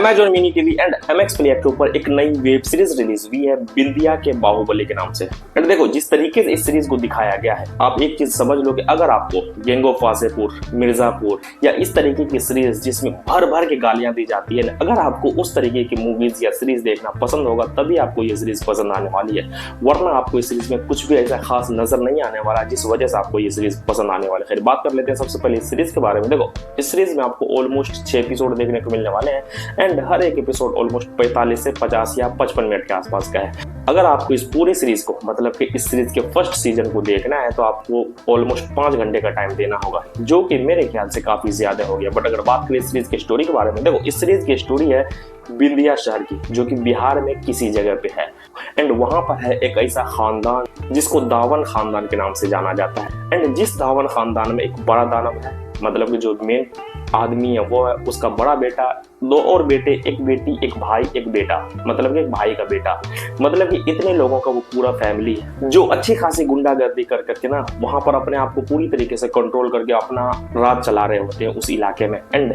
Amazon mini TV and MX player के ऊपर एक नई वेब सीरीज रिलीज हुई है बिंदिया के बाहुबली के नाम से। एंड देखो जिस तरीके से इस सीरीज को दिखाया गया है, आप एक चीज समझ लो कि अगर आपको गैंग ऑफ वासेपुर, मिर्जापुर या इस तरीके की सीरीज जिसमें भर भर के गालियां दी जाती है, अगर आपको उस तरीके की मूवीज या सीरीज देखना पसंद होगा तभी आपको ये सीरीज पसंद आने वाली है, वरना आपको इस सीरीज में कुछ भी ऐसा खास नजर नहीं आने वाला जिस वजह से आपको ये सीरीज पसंद आने वाली है। खैर बात कर लेते हैं सबसे पहले इस सीरीज के बारे में। देखो इस सीरीज में आपको ऑलमोस्ट 6 एपिसोड देखने को मिलने वाले हैं एंड हर एक एपिसोड ऑलमोस्ट 45 से 50 या 55 मिनट के आसपास का है। अगर आपको इस पूरी सीरीज को मतलब कि इस सीरीज के फर्स्ट सीजन को देखना है तो आपको ऑलमोस्ट 5 घंटे का टाइम देना होगा, जो कि मेरे ख्याल से काफी ज्यादा हो गया। बट अगर बात करें इस सीरीज की स्टोरी के बारे में, देखो इस सीरीज की स्टोरी है बिंदिया शहर की, जो कि बिहार में किसी जगह पे है एंड वहां पर है एक ऐसा खानदान जिसको दावन खानदान के नाम से जाना जाता है। एंड जिस दावन खानदान में एक बड़ा दानव है, मतलब कि जो मेन आदमी है वो है उसका बड़ा बेटा, 2 और बेटे, एक बेटी, एक भाई, एक बेटा, मतलब कि एक भाई का बेटा, मतलब कि इतने लोगों का वो पूरा फैमिली है जो अच्छी खासी गुंडागर्दी कर करके ना वहां पर अपने आप को पूरी तरीके से कंट्रोल करके अपना राज चला रहे होते हैं उस इलाके में। एंड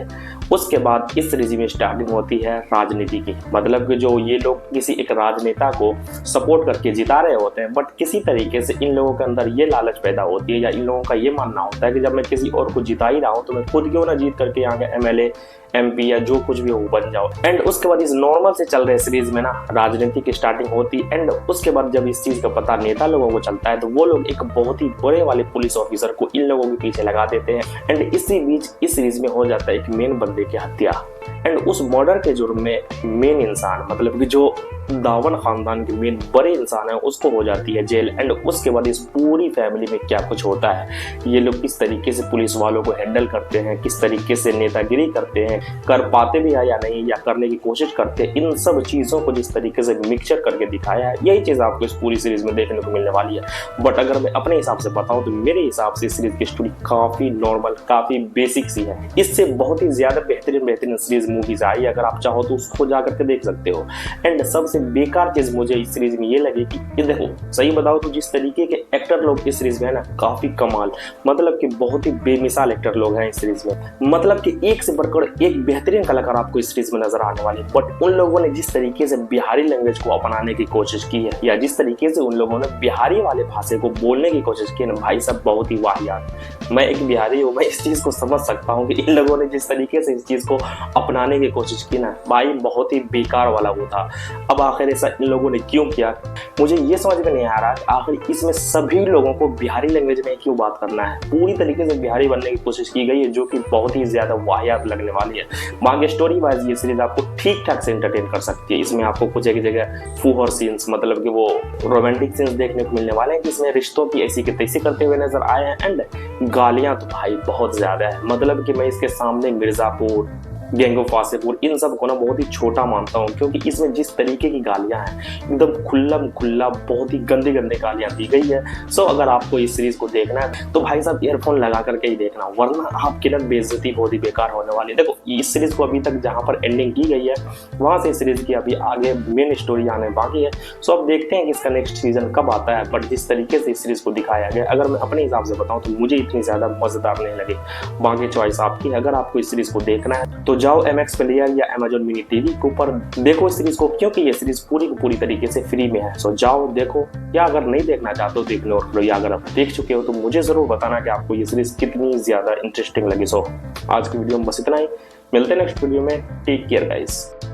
उसके बाद इस सीरीज में स्टार्टिंग होती है राजनीति की, मतलब कि जो ये लोग किसी एक राजनेता को सपोर्ट करके जिता रहे होते हैं, बट किसी तरीके से इन लोगों के अंदर ये लालच पैदा होती है या इन लोगों का ये मानना होता है कि जब मैं किसी और को जिता ही रहा हूँ तो मैं खुद क्यों ना जीत करके यहाँ के MLA MP या जो कुछ भी हो बन जाओ। एंड उसके बाद इस नॉर्मल से चल रहे सीरीज में ना राजनीति की स्टार्टिंग होती है एंड उसके बाद जब इस चीज का पता नेता लोगों को चलता है तो वो लोग एक बहुत ही बड़े वाले पुलिस ऑफिसर को इन लोगों के पीछे लगा देते हैं। एंड इसी बीच इस सीरीज में हो जाता है एक मेन बंदे की हत्या एंड उस मर्डर के जुर्म में मेन इंसान, मतलब कि जो दावन खानदान के मेन बड़े इंसान है, उसको हो जाती है जेल। एंड उसके बाद इस पूरी फैमिली में क्या कुछ होता है, ये लोग किस तरीके से पुलिस वालों को हैंडल करते हैं, किस तरीके से नेतागिरी करते हैं, कर पाते भी है या नहीं, या करने की कोशिश करते हैं, इन सब चीजों को जिस तरीके से मिक्सचर करके दिखाया है, यही चीज आपको इस पूरी सीरीज में देखने को मिलने वाली है। बट अगर मैं अपने हिसाब से बताऊं तो मेरे हिसाब से सीरीज की स्टोरी काफी नॉर्मल, काफी बेसिक सी है। इससे बहुत ही ज्यादा बेहतरीन सीरीज मूवीज आई, अगर आप चाहो तो उसको जाकर के देख सकते हो। एंड सबसे बेकार चीज मुझे इस सीरीज में ये लगी कि देखो सही बताओ तो जिस तरीके के एक्टर लोग इस सीरीज में है ना, काफी कमाल, मतलब कि बहुत ही बेमिसाल एक्टर लोग हैं इस सीरीज में, मतलब कि एक से बढ़कर एक बेहतरीन कलाकार आपको इस सीरीज में नजर आने वाले। बट उन लोगों ने जिस तरीके से बिहारी लैंग्वेज को अपनाने की कोशिश की है या जिस तरीके से उन लोगों ने बिहारी वाले भाषा को बोलने की कोशिश की है ना, भाई साहब बहुत ही वाहियात। मैं एक बिहारी हूँ, मैं इस चीज को समझ सकता हूँ कि इन लोगों ने जिस तरीके से इस चीज को अपनाने की कोशिश की ना, भाई बहुत ही बेकार वाला वो था। अब आखिर ऐसा इन लोगों ने क्यों किया, मुझे ये समझ में नहीं आ रहा कि आखिर इसमें सभी लोगों को बिहारी लैंग्वेज में क्यों बात करना है। पूरी तरीके से बिहारी बनने की कोशिश की गई है, जो कि बहुत ही ज्यादा वाहियात लगने वाली है। बाकी स्टोरी वाइज ये सीरीज आपको ठीक ठाक से एंटरटेन कर सकती है। इसमें आपको कुछ एक जगह फूहर सीन्स, मतलब कि वो रोमांटिक सीन्स देखने को मिलने वाले हैं कि इसमें रिश्तों की ऐसी की तैसी करते हुए नजर आए हैं। एंड गालियां तो भाई बहुत ज्यादा है, मतलब कि मैं इसके सामने मिर्जापुर, गैंग ऑफ वासेपुर, इन सब को ना बहुत ही छोटा मानता हूँ, क्योंकि इसमें जिस तरीके की गालियां हैं एकदम खुल्ला बहुत ही गंदी गालियां दी गई है। सो अगर आपको इस सीरीज को देखना है तो भाई साहब ईयरफोन लगा करके ही देखना, वरना आपकी ना बेइज्जती बहुत ही बेकार होने वाली है। देखो इस सीरीज को अभी तक जहां पर एंडिंग की गई है वहां से इस सीरीज की अभी आगे मेन स्टोरी आने बाकी है। सो अब देखते हैं कि इसका नेक्स्ट सीजन कब आता है। बट जिस तरीके से इस सीरीज को दिखाया गया, अगर मैं अपने हिसाब से बताऊं तो मुझे इतनी ज्यादा मजेदार नहीं लगी। बाकी चॉइस आपकी। अगर आपको इस सीरीज को देखना है तो जाओ MX प्लेयर या Amazon मिनी टीवी के ऊपर देखो इस सीरीज को, क्योंकि ये सीरीज पूरी की पूरी तरीके से फ्री में है। सो जाओ देखो, या अगर नहीं देखना चाहते हो तो इग्नोर करो, या अगर आप देख चुके हो तो मुझे जरूर बताना कि आपको ये सीरीज कितनी ज्यादा इंटरेस्टिंग लगी। सो आज की वीडियो में बस इतना ही, मिलते हैं नेक्स्ट वीडियो में। Take care guys.